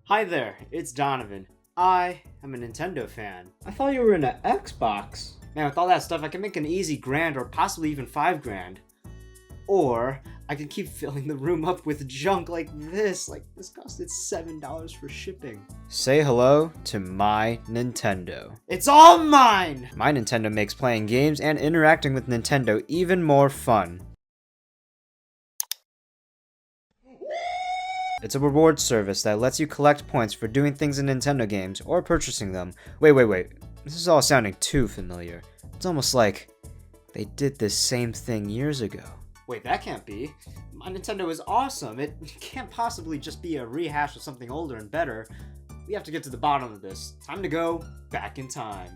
Hi there, it's Donovan. I am a Nintendo fan. I thought you were in an Xbox. Man, with all that stuff, I can make an easy grand or possibly even $5,000. Or I can keep filling the room up with junk like this. Like this costed $7 for shipping. Say hello to My Nintendo. It's all mine! My Nintendo makes playing games and interacting with Nintendo even more fun. It's a reward service that lets you collect points for doing things in Nintendo games or purchasing them. Wait. This is all sounding too familiar. It's almost like they did this same thing years ago. Wait, that can't be. My Nintendo is awesome. It can't possibly just be a rehash of something older and better. We have to get to the bottom of this. Time to go back in time.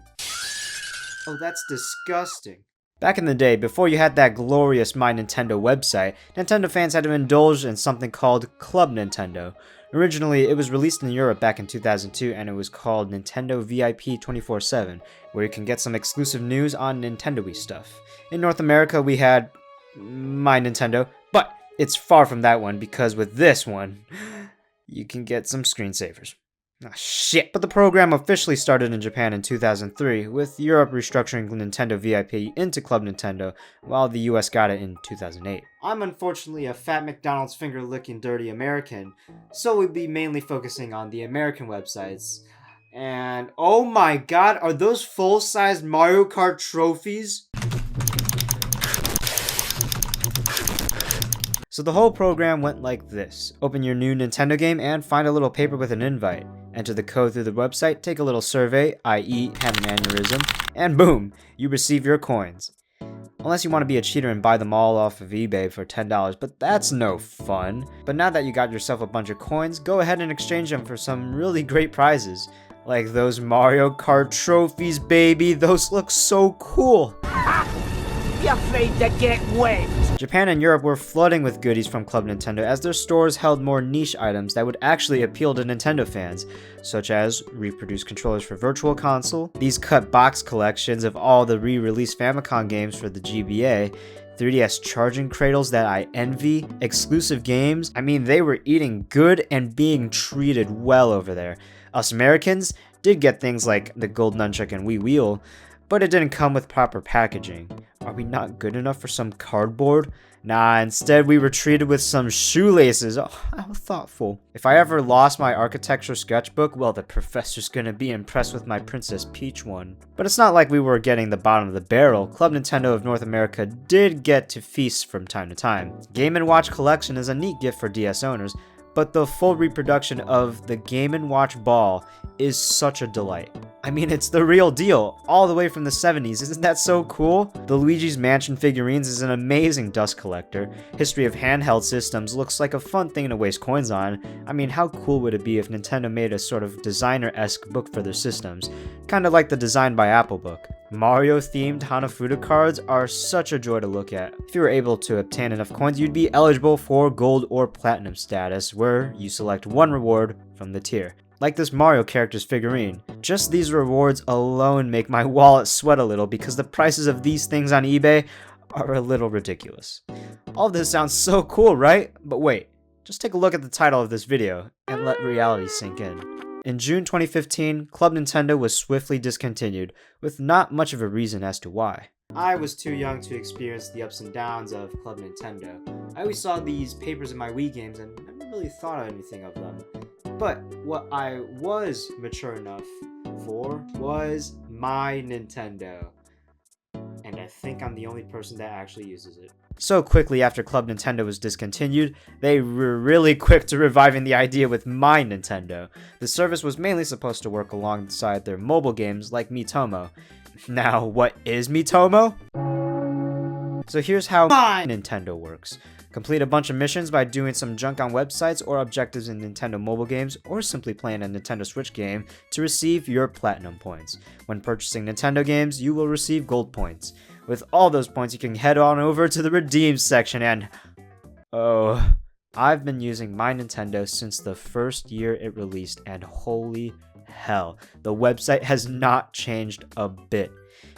Oh, that's disgusting. Back in the day, before you had that glorious My Nintendo website, Nintendo fans had to indulge in something called Club Nintendo. Originally, it was released in Europe back in 2002 and it was called Nintendo VIP 24/7, where you can get some exclusive news on Nintendo-y stuff. In North America, we had My Nintendo, but it's far from that one because with this one, you can get some screensavers. Ah, shit. But the program officially started in Japan in 2003, with Europe restructuring Nintendo VIP into Club Nintendo, while the US got it in 2008. I'm unfortunately a fat McDonald's finger-licking dirty American, so we'll be mainly focusing on the American websites. And oh my god, are those full-sized Mario Kart trophies? So the whole program went like this. Open your new Nintendo game and find a little paper with an invite. Enter the code through the website, take a little survey, i.e. have an aneurysm, and boom, you receive your coins. Unless you want to be a cheater and buy them all off of eBay for $10, but that's no fun. But now that you got yourself a bunch of coins, go ahead and exchange them for some really great prizes. Like those Mario Kart trophies, baby, those look so cool. You're afraid to get wet. Japan and Europe were flooding with goodies from Club Nintendo as their stores held more niche items that would actually appeal to Nintendo fans, such as reproduced controllers for Virtual Console, these cut box collections of all the re-released Famicom games for the GBA, 3DS charging cradles that I envy, exclusive games. I mean, they were eating good and being treated well over there. Us Americans did get things like the gold nunchuck and Wii Wheel, but it didn't come with proper packaging. Are we not good enough for some cardboard? Nah, instead we were treated with some shoelaces. Oh, how thoughtful. If I ever lost my architecture sketchbook, well, the professor's gonna be impressed with my Princess Peach one. But it's not like we were getting the bottom of the barrel. Club Nintendo of North America did get to feast from time to time. Game & Watch Collection is a neat gift for DS owners, but the full reproduction of the Game & Watch ball is such a delight. I mean, it's the real deal, all the way from the 70s. Isn't that so cool? The Luigi's Mansion figurines is an amazing dust collector. History of handheld systems looks like a fun thing to waste coins on. I mean, how cool would it be if Nintendo made a sort of designer-esque book for their systems? Kinda like the Design by Apple book. Mario-themed Hanafuda cards are such a joy to look at. If you were able to obtain enough coins, you'd be eligible for gold or platinum status, where you select one reward from the tier. Like this Mario character's figurine. Just these rewards alone make my wallet sweat a little because the prices of these things on eBay are a little ridiculous. All of this sounds so cool, right? But wait, just take a look at the title of this video and let reality sink in. In June 2015, Club Nintendo was swiftly discontinued, with not much of a reason as to why. I was too young to experience the ups and downs of Club Nintendo. I always saw these papers in my Wii games and never really thought anything of them. But what I was mature enough for was My Nintendo. And I think I'm the only person that actually uses it. So quickly after Club Nintendo was discontinued, they were really quick to reviving the idea with My Nintendo. The service was mainly supposed to work alongside their mobile games like Miitomo. Now, what is Miitomo? So here's how My Nintendo works. Complete a bunch of missions by doing some junk on websites or objectives in Nintendo mobile games, or simply playing a Nintendo Switch game to receive your platinum points. When purchasing Nintendo games, you will receive gold points. With all those points, you can head on over to the redeem section and... oh, I've been using My Nintendo since the first year it released, and holy hell, the website has not changed a bit.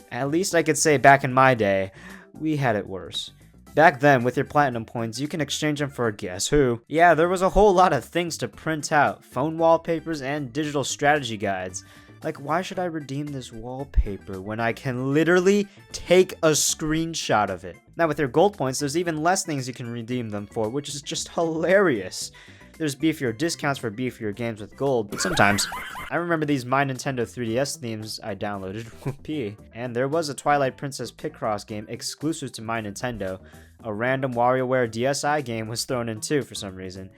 At least I could say back in my day, we had it worse. Back then, with your platinum points, you can exchange them for guess who. Yeah, there was a whole lot of things to print out, phone wallpapers and digital strategy guides. Like, why should I redeem this wallpaper when I can literally take a screenshot of it? Now, with your gold points, there's even less things you can redeem them for, which is just hilarious. There's beefier discounts for beefier games with gold, sometimes. I remember these My Nintendo 3DS themes I downloaded, whoopee. And there was a Twilight Princess Picross game exclusive to My Nintendo. A random WarioWare DSi game was thrown in too for some reason.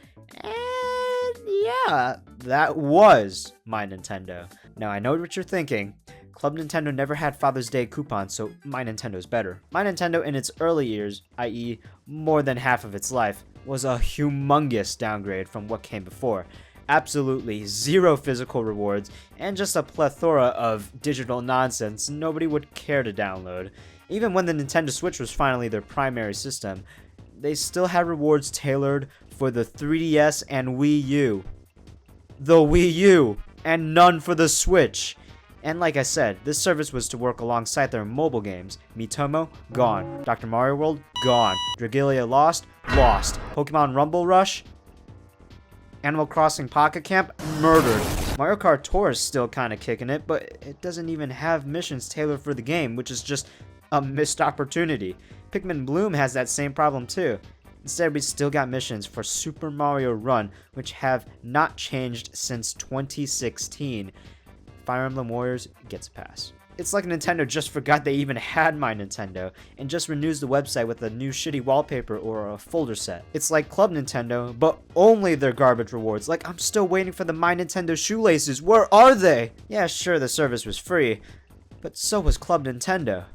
And yeah, that was My Nintendo. Now I know what you're thinking. Club Nintendo never had Father's Day coupons, so My Nintendo's better. My Nintendo in its early years, i.e. more than half of its life, was a humongous downgrade from what came before. Absolutely zero physical rewards, and just a plethora of digital nonsense nobody would care to download. Even when the Nintendo Switch was finally their primary system, they still had rewards tailored for the 3DS and Wii U. The Wii U! And none for the Switch! And like I said, this service was to work alongside their mobile games. Miitomo, gone. Dr. Mario World, gone. Dragalia Lost, lost. Pokemon Rumble Rush, Animal Crossing Pocket Camp, murdered. Mario Kart Tour is still kinda kicking it, but it doesn't even have missions tailored for the game, which is just a missed opportunity. Pikmin Bloom has that same problem too. Instead, we still got missions for Super Mario Run, which have not changed since 2016. Fire Emblem Warriors gets a pass. It's like Nintendo just forgot they even had My Nintendo, and just renews the website with a new shitty wallpaper or a folder set. It's like Club Nintendo, but only their garbage rewards. Like, I'm still waiting for the My Nintendo shoelaces. Where are they? Yeah, sure, the service was free, but so was Club Nintendo.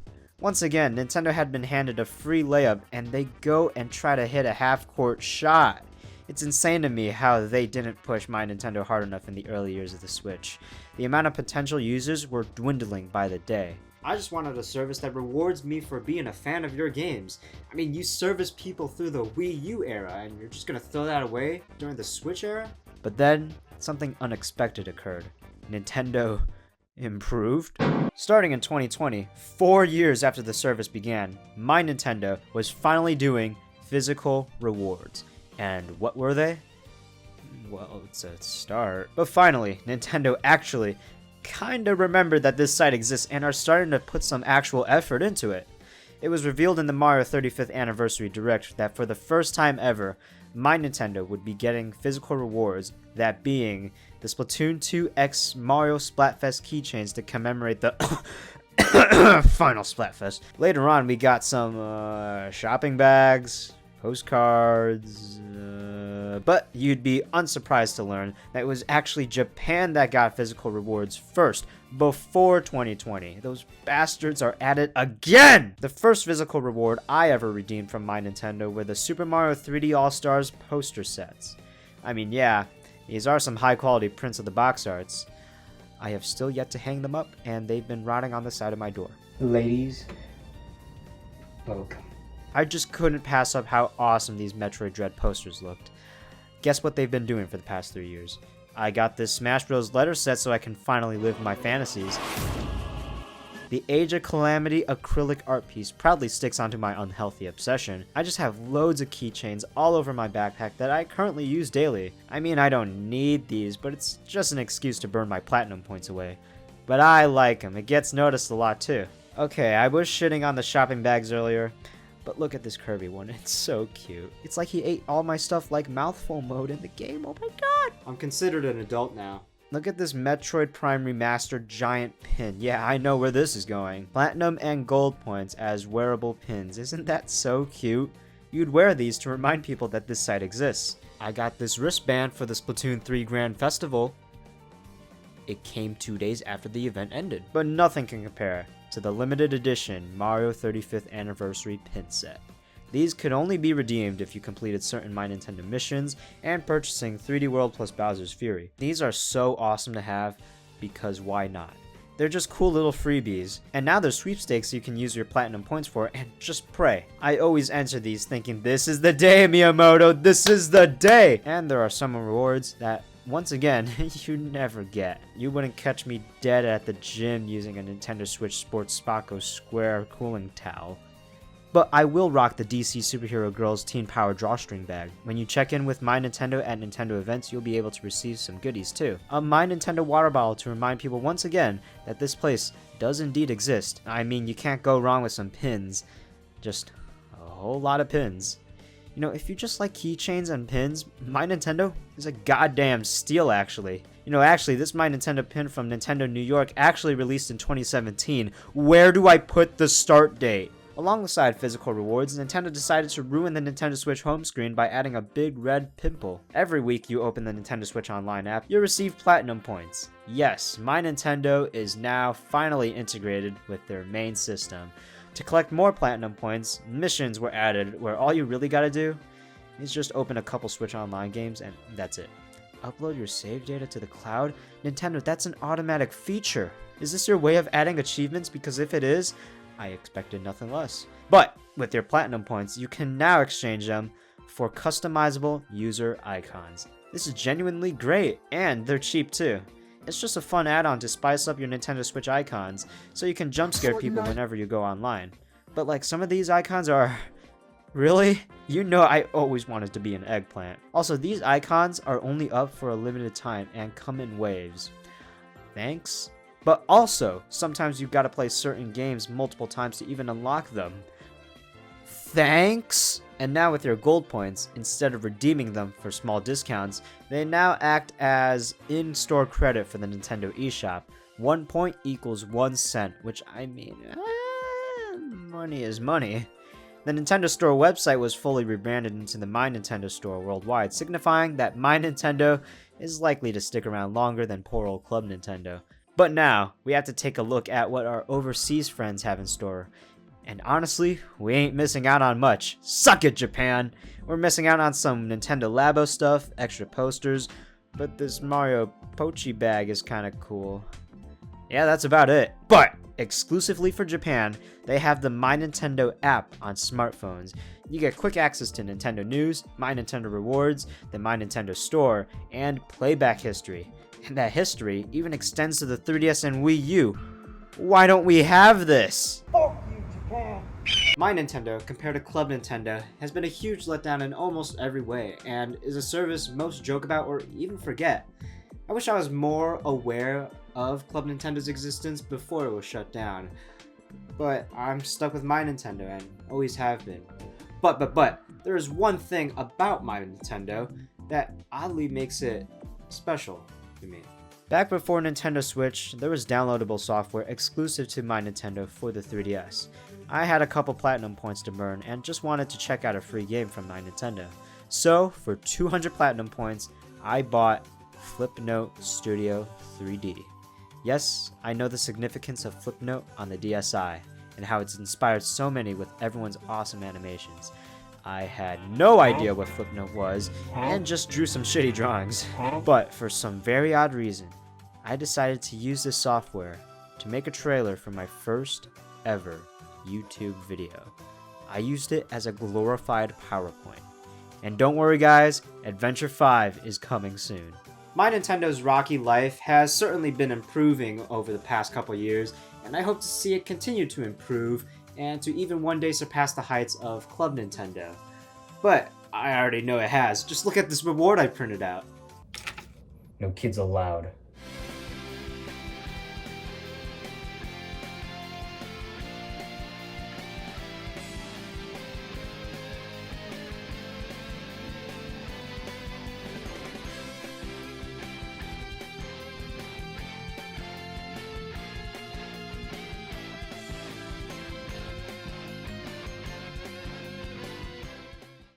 Once again, Nintendo had been handed a free layup, and they go and try to hit a half-court shot. It's insane to me how they didn't push My Nintendo hard enough in the early years of the Switch. The amount of potential users were dwindling by the day. I just wanted a service that rewards me for being a fan of your games. I mean, you service people through the Wii U era, and you're just gonna throw that away during the Switch era? But then, something unexpected occurred. Nintendo improved? Starting in 2020, 4 years after the service began, My Nintendo was finally doing physical rewards. And what were they? Well, it's a start. But finally, Nintendo actually kinda remembered that this site exists and are starting to put some actual effort into it. It was revealed in the Mario 35th Anniversary Direct that for the first time ever, My Nintendo would be getting physical rewards, that being the Splatoon 2 X Mario Splatfest keychains to commemorate the final Splatfest. Later on, we got some shopping bags, postcards, but you'd be unsurprised to learn that it was actually Japan that got physical rewards first, before 2020. Those bastards are at it again! The first physical reward I ever redeemed from My Nintendo were the Super Mario 3D All-Stars poster sets. I mean, yeah, these are some high-quality prints of the box arts. I have still yet to hang them up, and they've been rotting on the side of my door. Ladies, welcome. I just couldn't pass up how awesome these Metroid Dread posters looked. Guess what they've been doing for the past 3 years? I got this Smash Bros. Letter set so I can finally live my fantasies. The Age of Calamity acrylic art piece proudly sticks onto my unhealthy obsession. I just have loads of keychains all over my backpack that I currently use daily. I mean, I don't need these, but it's just an excuse to burn my platinum points away. But I like them. It gets noticed a lot too. Okay, I was shitting on the shopping bags earlier, but look at this Kirby one. It's so cute. It's like he ate all my stuff like mouthful mode in the game. Oh my god! I'm considered an adult now. Look at this Metroid Prime Remastered giant pin. Yeah, I know where this is going. Platinum and gold points as wearable pins. Isn't that so cute? You'd wear these to remind people that this site exists. I got this wristband for the Splatoon 3 Grand Festival. It came 2 days after the event ended. But nothing can compare to the limited edition Mario 35th Anniversary pin set. These could only be redeemed if you completed certain My Nintendo missions and purchasing 3D World plus Bowser's Fury. These are so awesome to have because why not? They're just cool little freebies, and now there's sweepstakes you can use your platinum points for and just pray. I always enter these thinking, this is the day, Miyamoto, this is the day! And there are some rewards that, once again, you never get. You wouldn't catch me dead at the gym using a Nintendo Switch Sports Spacco Square cooling towel. But I will rock the DC Superhero Girls Teen Power Drawstring bag. When you check in with My Nintendo at Nintendo events, you'll be able to receive some goodies too. A My Nintendo water bottle to remind people once again that this place does indeed exist. I mean, you can't go wrong with some pins. Just a whole lot of pins. You know, if you just like keychains and pins, My Nintendo is a goddamn steal actually. You know, actually, this My Nintendo pin from Nintendo New York actually released in 2017. Where do I put the start date? Alongside physical rewards, Nintendo decided to ruin the Nintendo Switch home screen by adding a big red pimple. Every week you open the Nintendo Switch Online app, you'll receive Platinum points. Yes, My Nintendo is now finally integrated with their main system. To collect more Platinum points, missions were added where all you really gotta do is just open a couple Switch Online games and that's it. Upload your save data to the cloud? Nintendo, that's an automatic feature. Is this your way of adding achievements? Because if it is, I expected nothing less. But with your Platinum points, you can now exchange them for customizable user icons. This is genuinely great, and they're cheap too. It's just a fun add-on to spice up your Nintendo Switch icons, so you can jump scare people whenever you go online. But like, some of these icons are... Really? You know I always wanted to be an eggplant. Also, these icons are only up for a limited time and come in waves. Thanks? But also, sometimes you've got to play certain games multiple times to even unlock them. Thanks! And now with your gold points, instead of redeeming them for small discounts, they now act as in-store credit for the Nintendo eShop. 1 point equals 1 cent, which I mean, money is money. The Nintendo Store website was fully rebranded into the My Nintendo Store worldwide, signifying that My Nintendo is likely to stick around longer than poor old Club Nintendo. But now, we have to take a look at what our overseas friends have in store. And honestly, we ain't missing out on much. Suck it, Japan! We're missing out on some Nintendo Labo stuff, extra posters, but this Mario Pochi bag is kinda cool. Yeah, that's about it. But, exclusively for Japan, they have the My Nintendo app on smartphones. You get quick access to Nintendo News, My Nintendo Rewards, the My Nintendo Store, and playback history. And that history even extends to the 3DS and Wii U. Why don't we have this? Fuck you, Japan. My Nintendo, compared to Club Nintendo, has been a huge letdown in almost every way, and is a service most joke about or even forget. I wish I was more aware of Club Nintendo's existence before it was shut down. But I'm stuck with My Nintendo and always have been. But, there is one thing about My Nintendo that oddly makes it special to me. Back before Nintendo Switch, there was downloadable software exclusive to My Nintendo for the 3DS. I had a couple Platinum points to burn and just wanted to check out a free game from My Nintendo. So, for 200 Platinum points, I bought Flipnote Studio 3D. Yes, I know the significance of Flipnote on the DSi, and how it's inspired so many with everyone's awesome animations. I had no idea what Flipnote was, and just drew some shitty drawings. But for some very odd reason, I decided to use this software to make a trailer for my first ever YouTube video. I used it as a glorified PowerPoint. And don't worry guys, Adventure 5 is coming soon. My Nintendo's rocky life has certainly been improving over the past couple years, and I hope to see it continue to improve and to even one day surpass the heights of Club Nintendo. But I already know it has. Just look at this reward I printed out. No kids allowed.